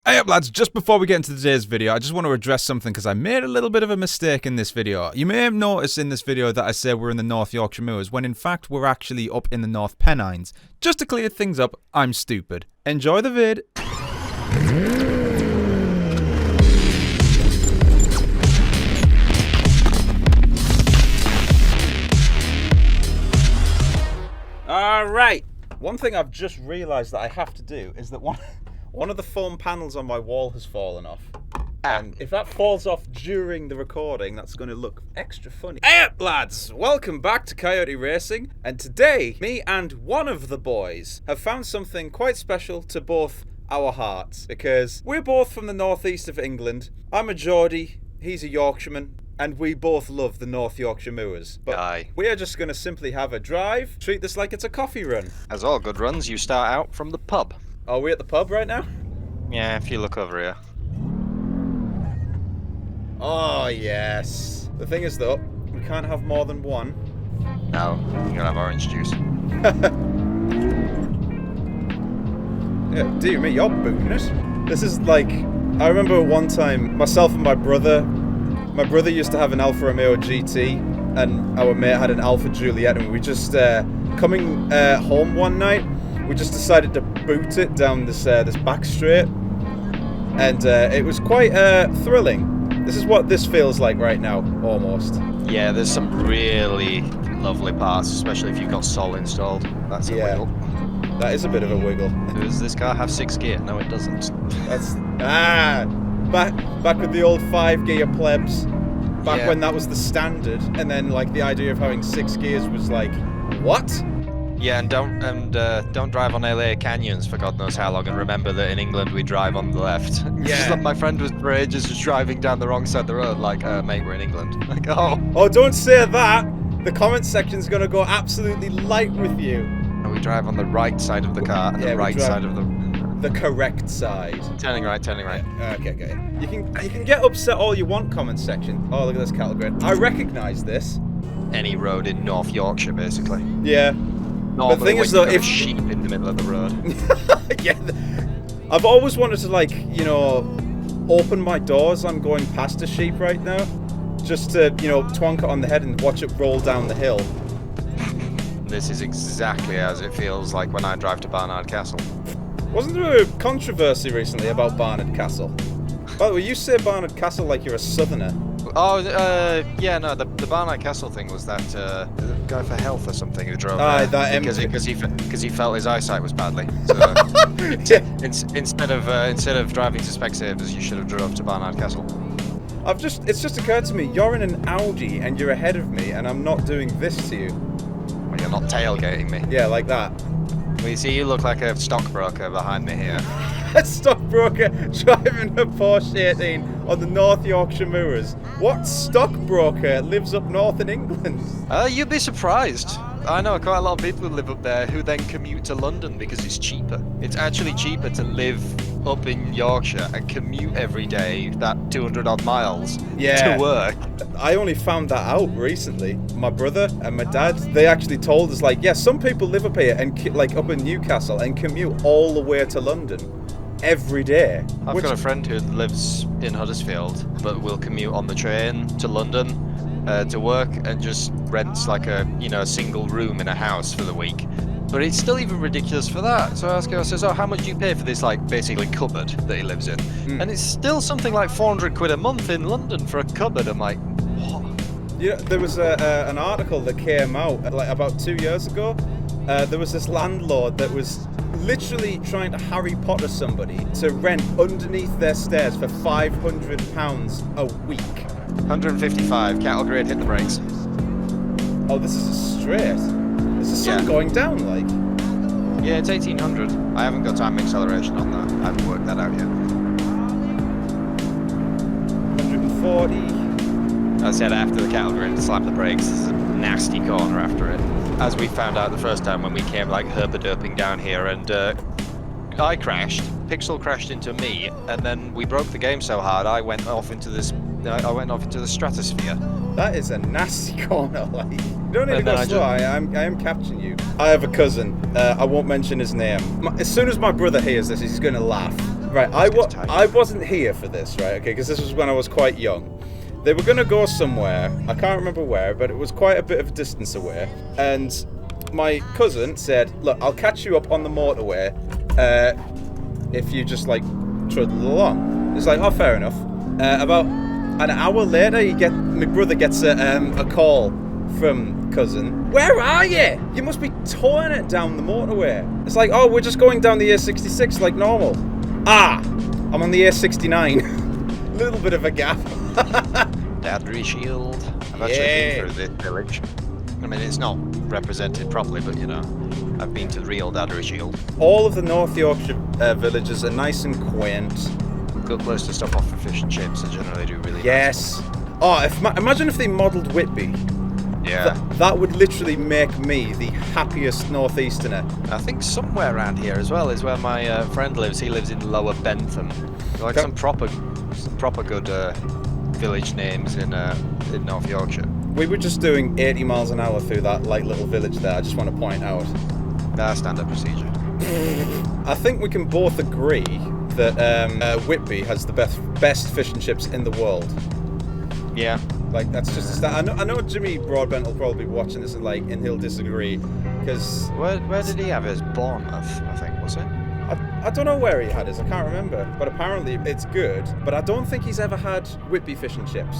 Hey up lads, just before we get into today's video, I just want to address something because I made a little bit of a mistake in this video. You may have noticed in this video that I say we're in the North Yorkshire Moors, when in fact we're actually up in the North Pennines. Just to clear things up, I'm stupid. Enjoy the vid. Alright, one thing I've just realised that I have to do is that one of the foam panels on my wall has fallen off. And if that falls off during the recording, that's going to look extra funny. Hey up, lads! Welcome back to Coyote Racing. And today, me and one of the boys have found something quite special to both our hearts. Because we're both from the northeast of England. I'm a Geordie, he's a Yorkshireman. And we both love the North Yorkshire Moors. But we are just going to simply have a drive, treat this like it's a coffee run. As all good runs, you start out from the pub. Are we at the pub right now? Yeah, if you look over here. Oh, yes. The thing is, though, we can't have more than one. No, you're gonna have orange juice. Yeah, dear me, you're booting it. This is like... I remember one time, myself and my brother used to have an Alfa Romeo GT, and our mate had an Alfa Juliet, and we just, coming home one night, we just decided to boot it down this back straight, and it was quite thrilling. This is what this feels like right now, almost. Yeah, there's some really lovely parts, especially if you've got Sol installed. That's a wiggle. That is a bit of a wiggle. Does this car have 6 gear? No, it doesn't. That's back with the old 5-gear plebs. Back when that was the standard, and then like the idea of having 6 gears was like, what? Yeah, and don't drive on LA canyons for God knows how long. And remember that in England we drive on the left. Yeah. My friend was for ages just driving down the wrong side of the road. Like, mate, we're in England. Like, oh, don't say that. The comment section's gonna go absolutely light with you. And we drive on the right side of the car, and the right side of the correct side. Turning right, turning right. Okay. You can get upset all you want, comment section. Oh, look at this cattle grid. I recognise this. Any road in North Yorkshire, basically. Yeah. Normally, but the thing is, though, if sheep in the middle of the road. Yeah. I've always wanted to, like, you know, open my doors. I'm going past a sheep right now, just to, you know, twonk it on the head and watch it roll down the hill. This is exactly as it feels like when I drive to Barnard Castle. Wasn't there a controversy recently about Barnard Castle? By the way, you say Barnard Castle like you're a southerner. Oh, yeah, no, the Barnard Castle thing was that guy for health or something who drove there because he felt his eyesight was badly. So instead of driving to Specsavers, you should have drove to Barnard Castle. It's just occurred to me, you're in an Audi and you're ahead of me, and I'm not doing this to you. Well, you're not tailgating me. Yeah, like that. Well, you see, you look like a stockbroker behind me here. A stockbroker driving a Porsche 18 on the North Yorkshire Moors. What stockbroker lives up north in England? You'd be surprised. I know quite a lot of people who live up there who then commute to London because it's cheaper. It's actually cheaper to live up in Yorkshire and commute every day that 200 odd miles to work. I only found that out recently. My brother and my dad, they actually told us, like, yeah, some people live up here and like up in Newcastle and commute all the way to London every day. I've got a friend who lives in Huddersfield but will commute on the train to London to work and just rents like a single room in a house for the week. But it's still even ridiculous for that. So I ask him, I says, oh, how much do you pay for this, like, basically cupboard that he lives in? And it's still something like 400 quid a month in London for a cupboard. I'm like, what? You know, there was an article that came out like about 2 years ago. There was this landlord that was literally trying to Harry Potter somebody to rent underneath their stairs for £500 a week. 155, cattle grade, hit the brakes. Oh, this is a straight. Is the sun going down, like? Yeah, it's 1800. I haven't got time acceleration on that. I haven't worked that out yet. 140. I said after the cattle grid slapped the brakes, there's a nasty corner after it. As we found out the first time when we came like herpaderping down here, and I crashed, Pixel crashed into me, and then we broke the game so hard I went off into the stratosphere. That is a nasty corner, like. You don't need to go slow, I am catching you. I have a cousin, I won't mention his name. As soon as my brother hears this, he's going to laugh. Right, I wasn't here for this, right? Okay, because this was when I was quite young. They were going to go somewhere, I can't remember where, but it was quite a bit of a distance away. And my cousin said, look, I'll catch you up on the motorway if you just, like, trundle along. It's like, oh, fair enough. About an hour later, my brother gets a call from cousin. Where are you? You must be towing it down the motorway. It's like, oh, we're just going down the A66 like normal. Ah, I'm on the A69. Little bit of a gap. Dadry Shield. I've actually been through this village. I mean, it's not represented properly, but you know, I've been to the real Dadry Shield. All of the North Yorkshire villages are nice and quaint. Good place to stop off for fish and chips. They generally do really yes. nice. Oh, imagine if they modelled Whitby. Yeah. That would literally make me the happiest northeasterner. I think somewhere around here as well is where my friend lives. He lives in Lower Bentham. Like some proper good village names in North Yorkshire. We were just doing 80 miles an hour through that light little village there. I just want to point out. Standard procedure. I think we can both agree that Whitby has the best fish and chips in the world. Yeah. Like, that's just a stat. I know Jimmy Broadbent will probably be watching this and he'll disagree, because... Where did he have his? Bournemouth, I think, was it? I don't know where he had his, I can't remember, but apparently it's good. But I don't think he's ever had Whitby fish and chips.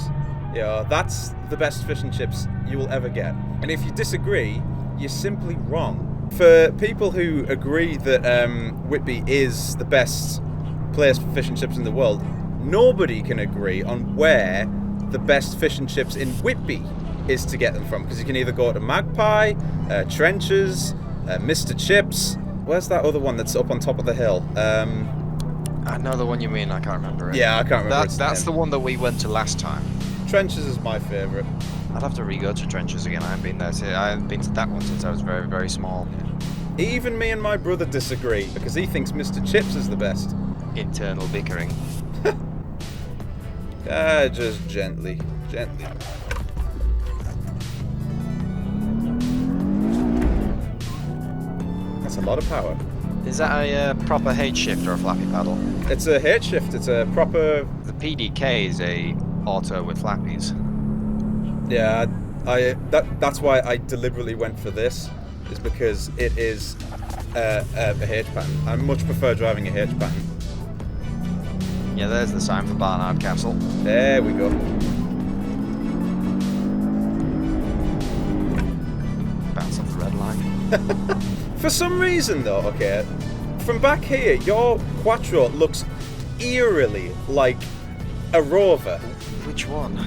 Yeah, that's the best fish and chips you will ever get. And if you disagree, you're simply wrong. For people who agree that Whitby is the best place for fish and chips in the world, nobody can agree on where the best fish and chips in Whitby is to get them from, because you can either go to Magpie, Trenches, Mr. Chips. Where's that other one that's up on top of the hill? I know the one you mean. I can't remember it. Yeah, I can't remember. That's the one that we went to last time. Trenches is my favourite. I'd have to re-go to Trenches again. I haven't been there. I haven't been to that one since I was very, very small. Even me and my brother disagree, because he thinks Mr. Chips is the best. Internal bickering. Just gently. That's a lot of power. Is that a proper H shift or a flappy paddle? It's a H shift. It's a proper... The PDK is a auto with flappies. Yeah, that's why I deliberately went for this, is because it is a H pattern. I much prefer driving a H pattern. Yeah, there's the sign for Barnard Castle. There we go. Bounce off the red line. For some reason, though, okay, from back here, your Quattro looks eerily like a Rover. Which one?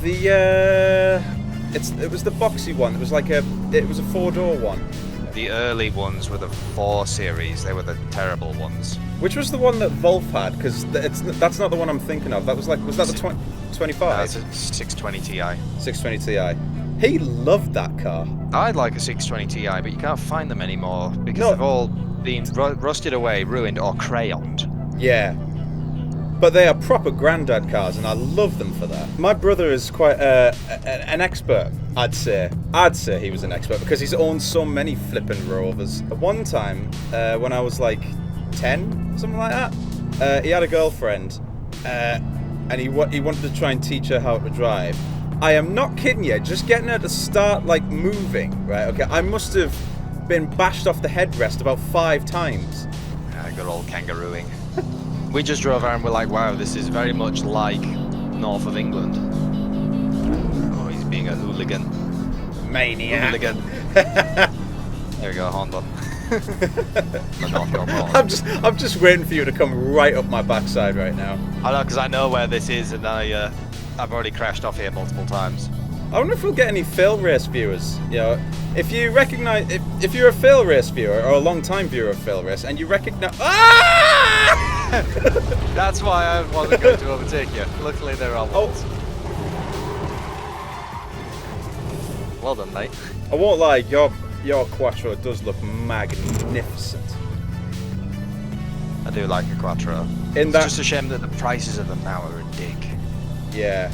It was the boxy one. It was a 4-door one. The early ones were the 4 Series. They were the terrible ones. Which was the one that Volf had? Because that's not the one I'm thinking of. Was that the 25? That's a 620 Ti. 620 Ti. He loved that car. I'd like a 620 Ti, but you can't find them anymore because they've all been rusted away, ruined, or crayoned. Yeah. But they are proper granddad cars, and I love them for that. My brother is quite an expert, I'd say. I'd say he was an expert because he's owned so many flippin' Rovers. At one time, when I was like 10, something like that, he had a girlfriend, and he wanted to try and teach her how to drive. I am not kidding you, just getting her to start like moving, right? Okay, I must have been bashed off the headrest about 5 times. Good old kangarooing. We just drove around and we're like, wow, this is very much like north of England. Oh, he's being a hooligan. Maniac. Hooligan. There we go, horn button. I'm just waiting for you to come right up my backside right now. I know, because I know where this is, and I've already crashed off here multiple times. I wonder if we'll get any fail race viewers. You know, if you recognise, if you're a fail race viewer or a long time viewer of fail race, and you recognise, That's why I wasn't going to overtake you. Luckily, there are walls. Well done, mate. I won't lie, your Quattro does look magnificent. I do like a Quattro. It's just a shame that the prices of them now are a dick. Yeah.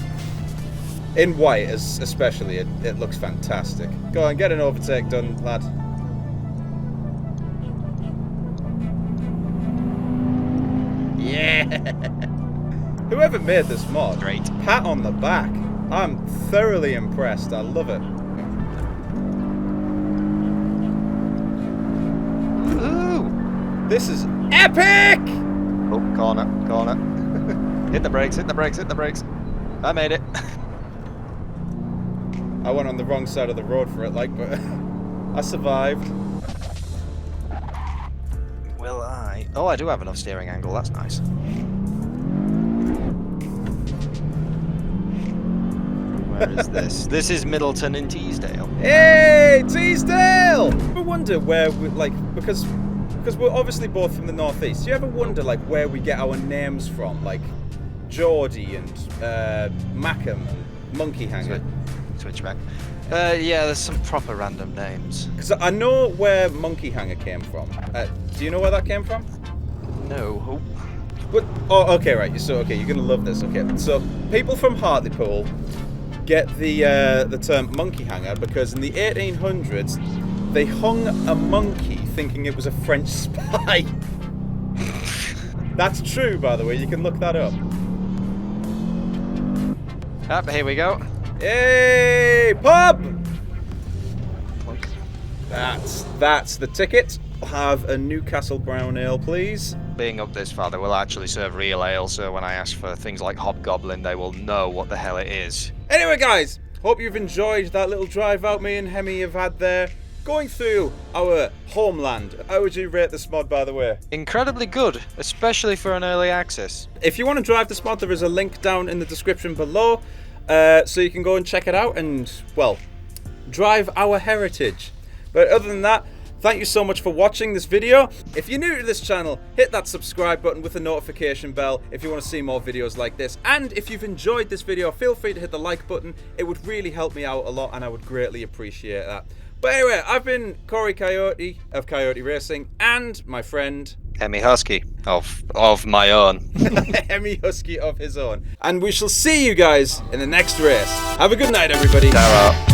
In white, especially, it looks fantastic. Go on, get an overtake done, lad. Whoever made this mod, Great. pat on the back. I'm thoroughly impressed. I love it. Ooh. This is epic! Oh, corner. Hit the brakes. I made it. I went on the wrong side of the road for it, like, but I survived. Will I? Oh, I do have enough steering angle. That's nice. Where is this? This is Middleton in Teesdale. Hey, Teesdale! I wonder where we, like, because we're obviously both from the northeast. Do you ever wonder, like, where we get our names from? Like, Geordie and Mackham and Monkey Hanger. Switchback. Yeah, there's some proper random names. Because I know where Monkey Hanger came from. Do you know where that came from? No. But, oh, okay, right. So, okay, you're gonna love this. Okay, so people from Hartlepool get the term monkey hanger because in the 1800s they hung a monkey thinking it was a French spy. That's true, by the way. You can look that up. Here we go. Hey, pub! That's the ticket. I'll have a Newcastle brown ale, please. Being up this far, they will actually serve real ale, so when I ask for things like hobgoblin, they will know what the hell it is. Anyway, guys, hope you've enjoyed that little drive out me and Hemi have had there, going through our homeland. How would you rate this mod, by the way? Incredibly good, especially for an early access. If you want to drive this mod, there is a link down in the description below, so you can go and check it out and, well, drive our heritage. But other than that, thank you so much for watching this video. If you're new to this channel, hit that subscribe button with the notification bell if you want to see more videos like this. And if you've enjoyed this video, feel free to hit the like button. It would really help me out a lot and I would greatly appreciate that. But anyway, I've been Corey Coyote of Coyote Racing and my friend Hemi Husky of my own. Hemi Husky of his own. And we shall see you guys in the next race. Have a good night, everybody. Ciao.